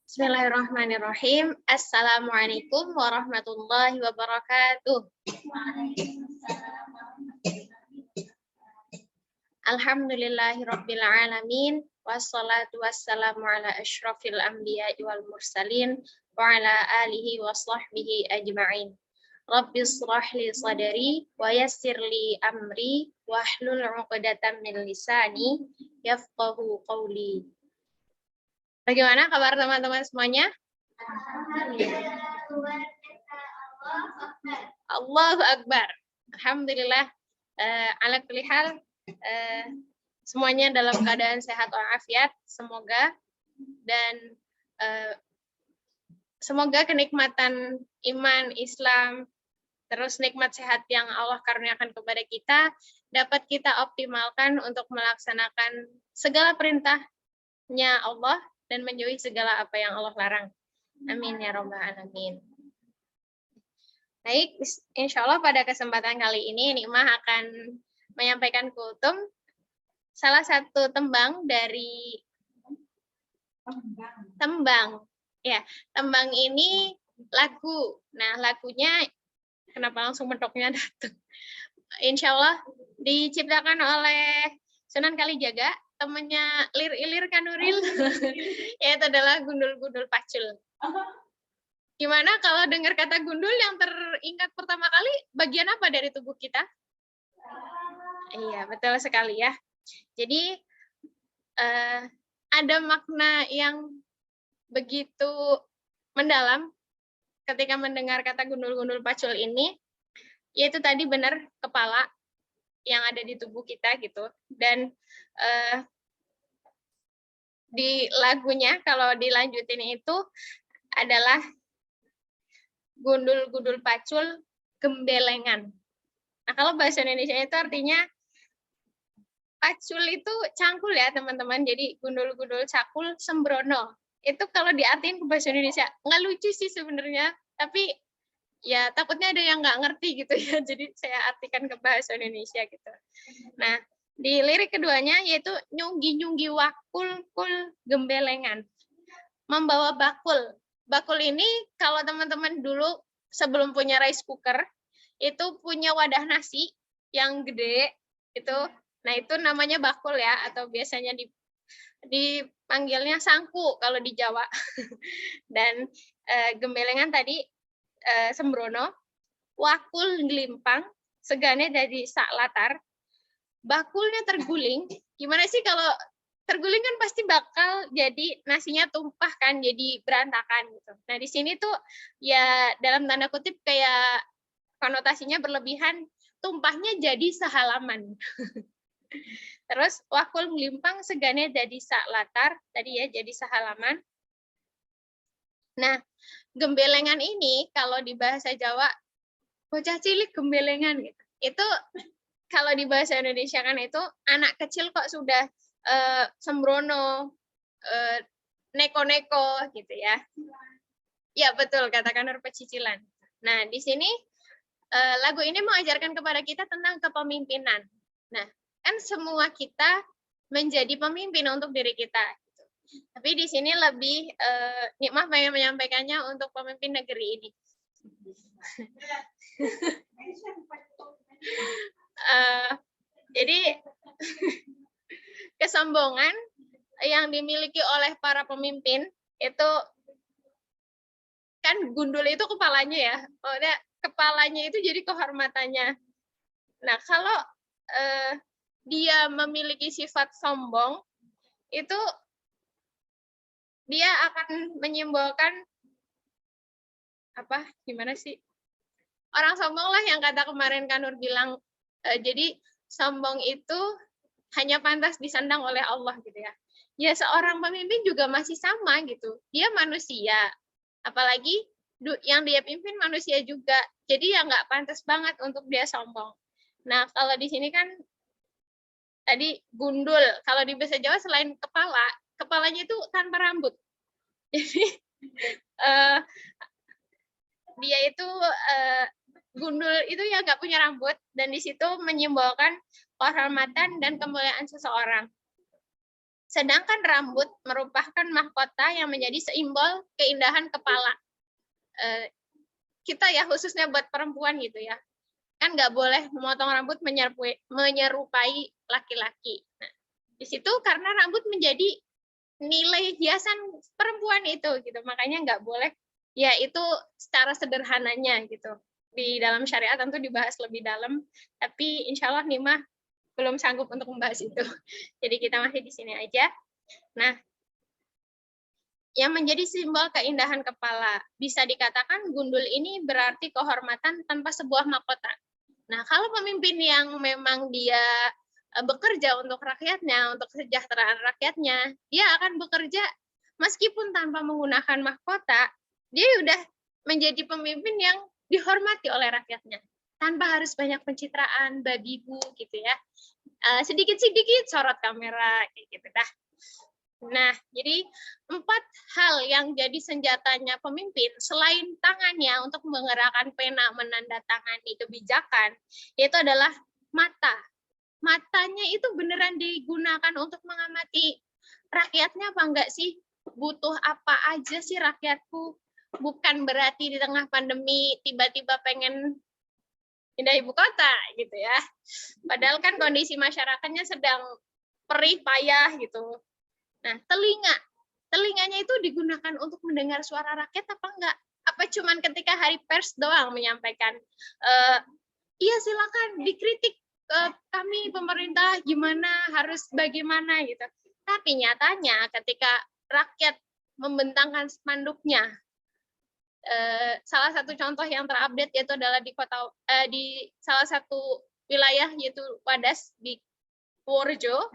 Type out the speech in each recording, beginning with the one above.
Bismillahirrahmanirrahim. Assalamualaikum warahmatullahi wabarakatuh. Alhamdulillahirabbil alamin wassalatu wassalamu ala asyrafil anbiya'i wal mursalin wa ala alihi wa sahbihi ajma'in. Rabbi shrah li sadri wa yassir li amri wahlul 'uqdatam min lisani yafqahu qawli. Bagaimana kabar teman-teman semuanya? Allahu Akbar. Alhamdulillah. Ala kulli hal, semuanya dalam keadaan sehat walafiat, semoga, dan semoga kenikmatan iman, Islam, terus nikmat sehat yang Allah karuniakan kepada kita dapat kita optimalkan untuk melaksanakan segala perintahnya Allah dan menjauhi segala apa yang Allah larang. Amin ya rabbal alamin. Baik, insya Allah pada kesempatan kali ini Nikmah akan menyampaikan kultum salah satu tembang dari tembang. Ya, tembang ini lagu. Nah, lagunya kenapa langsung metoknya datang? Insya Allah diciptakan oleh Sunan Kalijaga, temannya Lir Ilir Kanuril, yaitu adalah Gundul-Gundul Pacul. Gimana kalau dengar kata gundul yang teringat pertama kali, bagian apa dari tubuh kita? Iya, betul sekali ya. Jadi ada makna yang begitu mendalam ketika mendengar kata gundul-gundul pacul ini, yaitu tadi benar kepala yang ada di tubuh kita gitu. Dan di lagunya kalau dilanjutin itu adalah gundul-gundul pacul gembelengan. Nah, kalau bahasa Indonesia itu artinya pacul itu cangkul ya teman-teman. Jadi gundul-gundul cakul sembrono. Itu kalau diartiin ke bahasa Indonesia nggak lucu sih sebenarnya, tapi ya takutnya ada yang nggak ngerti gitu ya. Jadi saya artikan ke bahasa Indonesia gitu. Nah, di lirik keduanya yaitu nyunggi-nyunggi wakul kul gembelengan. Membawa bakul. Bakul ini kalau teman-teman dulu sebelum punya rice cooker itu punya wadah nasi yang gede itu. Nah, itu namanya bakul ya, atau biasanya dipanggilnya sangku kalau di Jawa. Dan gembelengan tadi sembrono, wakul gelimpang, segane dari sak latar, bakulnya terguling. Gimana sih kalau terguling kan pasti bakal jadi nasinya tumpah kan, jadi berantakan gitu. Nah, di sini tuh ya dalam tanda kutip kayak konotasinya berlebihan, tumpahnya jadi sehalaman. Terus wakul melimpang segane jadi sak latar, tadi ya jadi sehalaman. Nah, gembelengan ini kalau di bahasa Jawa bocah cilik gembelengan gitu. Itu kalau di bahasa Indonesia kan itu anak kecil kok sudah sembrono, neko-neko gitu ya. Ya betul, katakan pecicilan. Nah, di sini lagu ini mengajarkan kepada kita tentang kepemimpinan. Nah, kan semua kita menjadi pemimpin untuk diri kita. Tapi di sini lebih Nikmah pengen menyampaikannya untuk pemimpin negeri ini. Jadi kesombongan yang dimiliki oleh para pemimpin itu kan gundul itu kepalanya ya. Kepalanya itu jadi kehormatannya. Nah, kalau dia memiliki sifat sombong, itu dia akan menyimbolkan apa? Gimana sih? Orang sombong lah yang kata kemarin Kanur bilang, jadi sombong itu hanya pantas disandang oleh Allah gitu ya. Ya seorang pemimpin juga masih sama gitu. Dia manusia, apalagi yang dia pimpin manusia juga. Jadi ya nggak pantas banget untuk dia sombong. Nah, kalau di sini kan tadi gundul. Kalau di bahasa Jawa selain kepala, kepalanya itu tanpa rambut. Jadi dia itu gundul itu ya nggak punya rambut, dan di situ menyimbolkan kehormatan dan kemuliaan seseorang. Sedangkan rambut merupakan mahkota yang menjadi simbol keindahan kepala. Kita ya khususnya buat perempuan gitu ya. Kan nggak boleh memotong rambut menyerupai laki-laki. Nah, di situ karena rambut menjadi nilai hiasan perempuan itu gitu. Makanya nggak boleh, ya itu secara sederhananya gitu. Di dalam syariat tentu dibahas lebih dalam, tapi insya Allah Nimah belum sanggup untuk membahas itu. Jadi kita masih di sini aja. Nah, yang menjadi simbol keindahan kepala. Bisa dikatakan gundul ini berarti kehormatan tanpa sebuah mahkota. Nah, kalau pemimpin yang memang dia bekerja untuk rakyatnya, untuk kesejahteraan rakyatnya, dia akan bekerja meskipun tanpa menggunakan mahkota, dia udah menjadi pemimpin yang dihormati oleh rakyatnya. Tanpa harus banyak pencitraan, babi bu gitu ya. Sedikit-sedikit sorot kamera, kayak gitu dah. Nah, jadi 4 hal yang jadi senjatanya pemimpin selain tangannya untuk menggerakkan pena menandatangani kebijakan, yaitu adalah mata. Matanya itu beneran digunakan untuk mengamati rakyatnya apa enggak sih? Butuh apa aja sih rakyatku? Bukan berarti di tengah pandemi tiba-tiba pengen pindah ibu kota gitu ya. Padahal kan kondisi masyarakatnya sedang perih payah gitu. Nah, telinganya itu digunakan untuk mendengar suara rakyat apa enggak? Apa cuman ketika hari pers doang menyampaikan, iya silakan dikritik kami pemerintah gimana, harus bagaimana gitu. Tapi nyatanya ketika rakyat membentangkan spanduknya, salah satu contoh yang terupdate yaitu adalah di salah satu wilayah yaitu Wadas di Purworejo,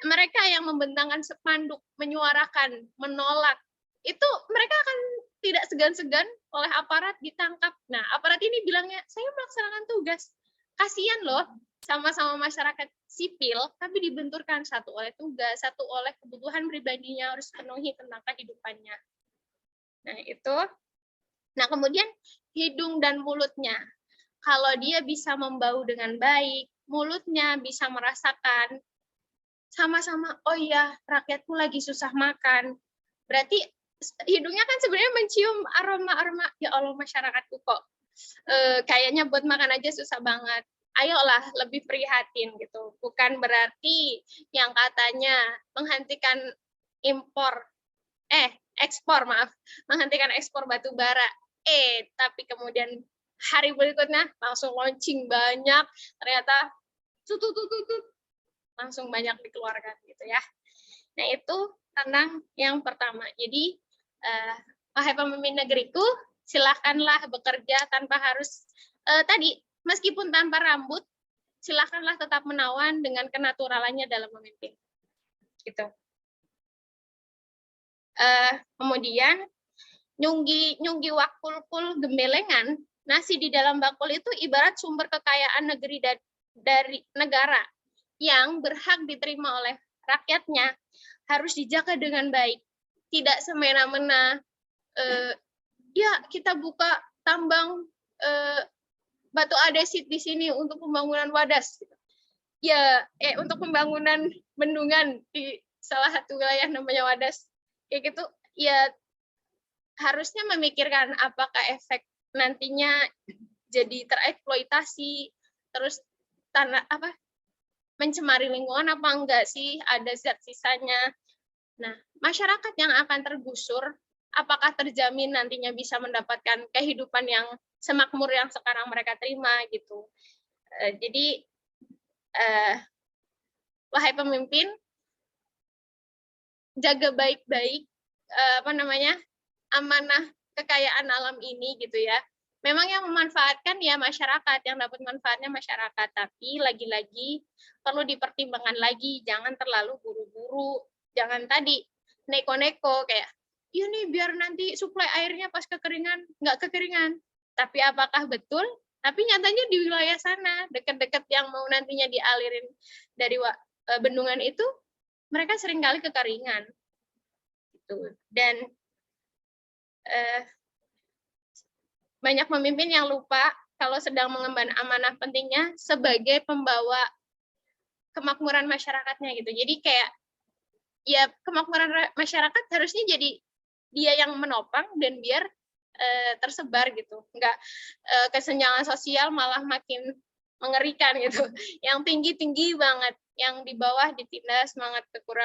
mereka yang membentangkan spanduk, menyuarakan, menolak, itu mereka akan tidak segan-segan oleh aparat ditangkap. Nah, aparat ini bilangnya, saya melaksanakan tugas. Kasihan loh, sama-sama masyarakat sipil, tapi dibenturkan satu oleh tugas, satu oleh kebutuhan pribadinya harus penuhi tentang kehidupannya. Nah, itu. Nah, kemudian hidung dan mulutnya. Kalau dia bisa membau dengan baik, mulutnya bisa merasakan, sama-sama, oh iya, rakyatku lagi susah makan. Berarti hidungnya kan sebenarnya mencium aroma-aroma, ya Allah masyarakatku kok kayaknya buat makan aja susah banget. Ayolah lebih prihatin gitu. Bukan berarti yang katanya menghentikan ekspor, menghentikan ekspor batu bara. Tapi kemudian hari berikutnya langsung launching banyak, ternyata langsung banyak dikeluarkan gitu ya. Nah, itu tentang yang pertama. Jadi wahai pemimpin negeriku, silakanlah bekerja tanpa harus tadi meskipun tanpa rambut, silakanlah tetap menawan dengan kenaturalannya dalam memimpin. Gitu. Kemudian nyunggi wakul-kul gembelengan, nasi di dalam bakul itu ibarat sumber kekayaan negeri dari negara yang berhak diterima oleh rakyatnya, harus dijaga dengan baik, tidak semena-mena. Ya kita buka tambang batu andesit di sini untuk pembangunan Wadas. Ya, untuk pembangunan bendungan di salah satu wilayah namanya Wadas. Kayak gitu, ya harusnya memikirkan apakah efek nantinya jadi tereksploitasi, terus tanah mencemari lingkungan apa enggak sih, ada zat sisanya. Nah, masyarakat yang akan tergusur, apakah terjamin nantinya bisa mendapatkan kehidupan yang semakmur yang sekarang mereka terima gitu. Jadi, wahai pemimpin, jaga baik-baik amanah kekayaan alam ini gitu ya. Memang yang memanfaatkan ya masyarakat, yang dapat manfaatnya masyarakat, tapi lagi-lagi perlu dipertimbangkan lagi, jangan terlalu buru-buru, jangan tadi neko-neko kayak, iya nih biar nanti suplai airnya pas kekeringan, nggak kekeringan. Tapi apakah betul? Tapi nyatanya di wilayah sana, dekat-dekat yang mau nantinya dialirin dari bendungan itu, mereka seringkali kekeringan. Gitu. Dan banyak pemimpin yang lupa kalau sedang mengemban amanah pentingnya sebagai pembawa kemakmuran masyarakatnya gitu. Jadi kayak ya kemakmuran masyarakat harusnya jadi dia yang menopang dan biar tersebar gitu, nggak kesenjangan sosial malah makin mengerikan gitu. Yang tinggi tinggi banget, yang di bawah ditindas semangat kekurangan